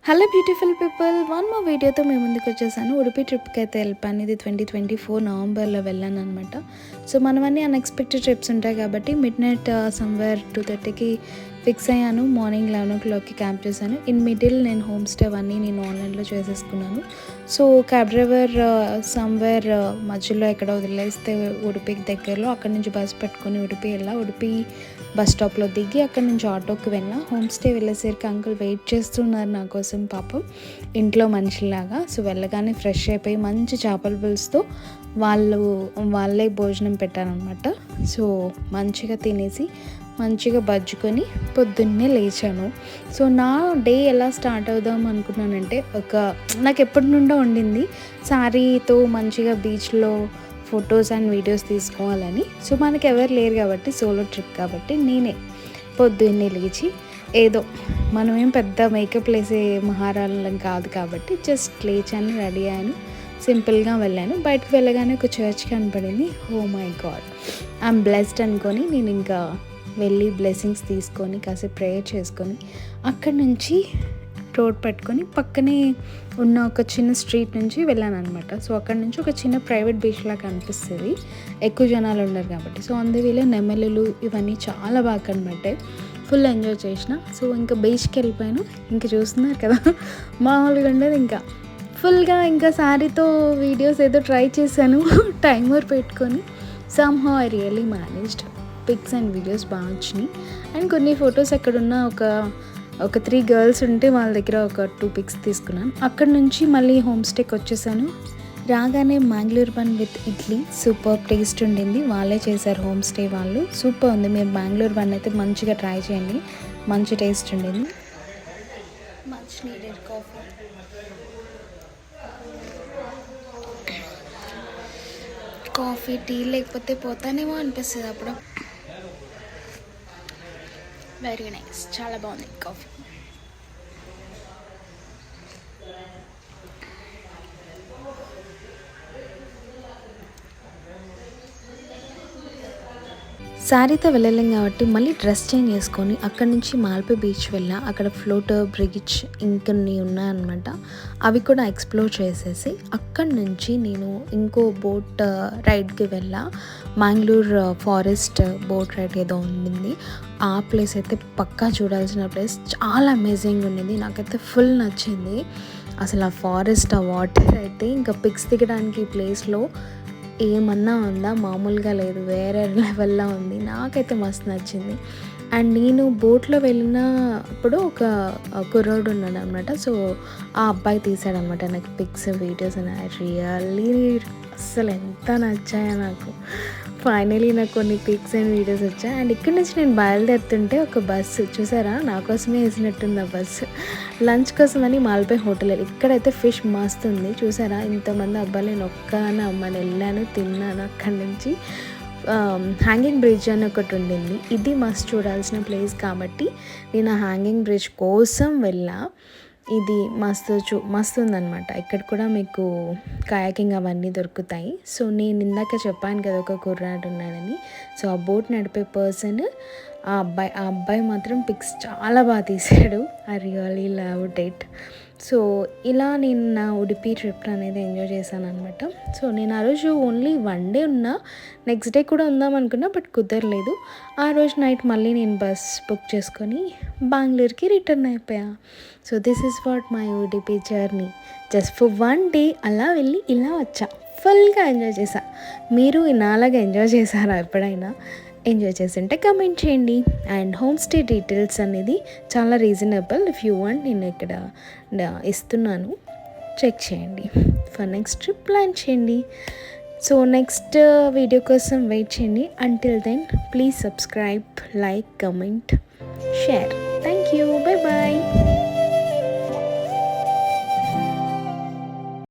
Hello beautiful people, one more వీడియోతో మేము ముందుకు వచ్చేసాను. ఉడిపి ట్రిప్కి అయితే వెళ్ళిపోయాను. ఇది 2024 నవంబర్లో వెళ్ళాను అనమాట. సో మనమన్నీ అన్ఎక్స్పెక్టెడ్ ట్రిప్స్ ఉంటాయి కాబట్టి మిడ్ నైట్ సమ్వేర్ 2:30కి ఫిక్స్ అయ్యాను. మార్నింగ్ 11 o'clockకి క్యాబ్ చేశాను. ఇన్ మిడిల్ నేను హోమ్ స్టే అవన్నీ నేను ఆన్లైన్లో చేసేసుకున్నాను. సో క్యాబ్ డ్రైవర్ సమ్వేర్ మధ్యలో ఎక్కడ వదిలేస్తే ఉడిపికి దగ్గరలో అక్కడి నుంచి బస్ పెట్టుకొని ఉడిపి వెళ్ళా. ఉడిపి బస్ స్టాప్లో దిగి అక్కడి నుంచి ఆటోకి వెళ్ళా. హోమ్ స్టే వెళ్ళేసరికి అంకుల్ వెయిట్ చేస్తున్నారు నా కోసం పాపం, ఇంట్లో మనిషిలాగా. సో వెళ్ళగానే ఫ్రెష్ అయిపోయి మంచి చేపల పులుసుతో వాళ్ళే భోజనం పెట్టారనమాట. సో మంచిగా తినేసి మంచిగా బజ్జుకొని పొద్దున్నే లేచాను. సో నా డే ఎలా స్టార్ట్ అవుదాం అనుకున్నానంటే, నాకు ఎప్పటి నుండో ఉండింది శారీతో మంచిగా బీచ్లో ఫొటోస్ అండ్ వీడియోస్ తీసుకోవాలని. సో మనకి ఎవరు లేరు కాబట్టి, సోలో ట్రిప్ కాబట్టి నేనే పొద్దున్నే లేచి, ఏదో మనమేం పెద్ద మేకప్ వేసే మహారాణులం కాదు కాబట్టి జస్ట్ లేచాను, రెడీ అయ్యాను, సింపుల్గా వెళ్ళాను. బయటకు వెళ్ళగానే ఒక చర్చ్ కనపడింది. Oh my God, I'm blessed అనుకొని నేను ఇంకా వెళ్ళి బ్లెస్సింగ్స్ తీసుకొని కాసేపు ప్రేయర్ చేసుకొని అక్కడి నుంచి రోడ్ పట్టుకొని పక్కనే ఉన్న ఒక చిన్న స్ట్రీట్ నుంచి వెళ్ళాను అనమాట. సో అక్కడ నుంచి ఒక చిన్న ప్రైవేట్ బీచ్ లాగా కనిపిస్తుంది, ఎక్కువ జనాలు ఉన్నారు కాబట్టి. సో అందువల్ల నెమలులు ఇవన్నీ చాలా బాగా కనబడ్డాయి. ఫుల్ ఎంజాయ్ చేసిన. సో ఇంకా బీచ్కి వెళ్ళిపోయాను. ఇంకా చూస్తున్నారు కదా, మామూలుగా ఉండదు. ఇంకా ఫుల్గా ఇంకా శారీతో వీడియోస్ ఏదో ట్రై చేశాను టైమర్ పెట్టుకొని. Somehow I really managed. Pics and videos బాగా వచ్చినాయి. అండ్ కొన్ని ఫొటోస్ ఎక్కడున్న ఒక 3 గర్ల్స్ ఉంటే వాళ్ళ దగ్గర ఒక 2 పిక్స్ తీసుకున్నాను. అక్కడ నుంచి మళ్ళీ హోమ్ స్టేకి వచ్చేసాను. రాగానే Mangalore bun with idli super taste ఉండింది. వాళ్ళే చేశారు హోమ్ స్టే వాళ్ళు. సూపర్ ఉంది. మీరు మ్యాంగ్లూర్ బన్ అయితే మంచిగా ట్రై చేయండి, మంచి టేస్ట్ ఉండింది. Much needed coffee. Coffee tea లేకపోతే పోతానేమో అనిపిస్తుంది అప్పుడు. వెరీ నైస్, చాలా బాగుంది కాఫీ. శారీతో వెళ్ళలేం కాబట్టి మళ్ళీ డ్రెస్ చేంజ్ చేసుకొని అక్కడి నుంచి మాల్పే బీచ్ వెళ్ళా. అక్కడ ఫ్లోటర్, బ్రిడ్జ్ ఇంకొన్ని ఉన్నాయన్నమాట. అవి కూడా ఎక్స్ప్లోర్ చేసేసి అక్కడి నుంచి నేను ఇంకో బోట్ రైడ్కి వెళ్ళా. మ్యాంగ్లూర్ ఫారెస్ట్ బోట్ రైడ్ ఏదో ఉండింది. ఆ ప్లేస్ అయితే పక్కా చూడాల్సిన ప్లేస్, చాలా అమేజింగ్ ఉండింది. నాకైతే ఫుల్ నచ్చింది అసలు. ఆ ఫారెస్ట్, ఆ వాటర్ అయితే ఇంకా పిక్స్ దిగడానికి ఈ ప్లేస్లో ఏమన్నా ఉందా, మామూలుగా లేదు, వేరే లెవెల్లో ఉంది. నాకైతే మస్తు నచ్చింది. అండ్ నేను బోట్లో వెళ్ళినప్పుడు ఒక కుర్రోడు ఉన్నాడు అనమాట. సో ఆ అబ్బాయి తీసాడనమాట నాకు పిక్స్, వీడియోస్. అండ్ రియల్లీ అస్సలు ఎంత నచ్చాయో నాకు. ఫైనలీ నాకు కొన్ని పిక్స్ అండ్ వీడియోస్ వచ్చాయి. అండ్ ఇక్కడి నుంచి నేను బయలుదేరుతుంటే ఒక బస్సు చూసారా, నా కోసమే వేసినట్టుంది ఆ బస్సు. లంచ్ కోసం అని మాల్పే హోటల్. ఇక్కడైతే ఫిష్ మస్తు ఉంది చూసారా. ఇంతమంది అబ్బాయిలు, నేను ఒక్కనే అమ్మాయిని వెళ్ళాను, తిన్నాను. అక్కడి నుంచి హ్యాంగింగ్ బ్రిడ్జ్ అని ఒకటి ఉండింది. ఇది మస్ట్ చూడాల్సిన ప్లేస్ కాబట్టి నేను ఆ హ్యాంగింగ్ బ్రిడ్జ్ కోసం వెళ్ళా. ఇది మస్తు ఉందన్నమాట. ఇక్కడ కూడా మీకు కయాకింగ్ అవన్నీ దొరుకుతాయి. సో నేను ఇందాక చెప్పాను కదా ఒక కుర్రాడు ఉన్నాడని. సో ఆ బోట్ నడిపే పర్సన్ ఆ అబ్బాయి మాత్రం పిక్స్ చాలా బాగా తీసాడు. I really loved it. So ఇలా నేను నా ఉడిపి ట్రిప్ అనేది ఎంజాయ్ చేశాను అనమాట. సో నేను ఆ రోజు ఓన్లీ 1 day ఉన్నా, నెక్స్ట్ డే కూడా ఉందాం అనుకున్నా, బట్ కుదరలేదు. ఆ రోజు నైట్ మళ్ళీ నేను బస్ బుక్ చేసుకొని బెంగళూరుకి రిటర్న్ అయిపోయా. So this is what my Udupi journey. Just for 1 day అలా వెళ్ళి ఇలా వచ్చా. ఫుల్గా ఎంజాయ్ చేశా. మీరు నాలాగా ఎంజాయ్ చేశారా ఎప్పుడైనా? ఎంజాయ్ చేస్తుంటే కమెంట్ చేయండి. అండ్ హోమ్ స్టే డీటెయిల్స్ అనేది చాలా రీజనబుల్. ఇఫ్ యూ వాంట్ నేను ఇక్కడ ఇస్తున్నాను, చెక్ చేయండి. ఫర్ నెక్స్ట్ ట్రిప్ ప్లాన్ చేయండి. సో నెక్స్ట్ వీడియో కోసం వెయిట్ చేయండి. Until then please subscribe, like, comment, share. Thank you. Bye bye.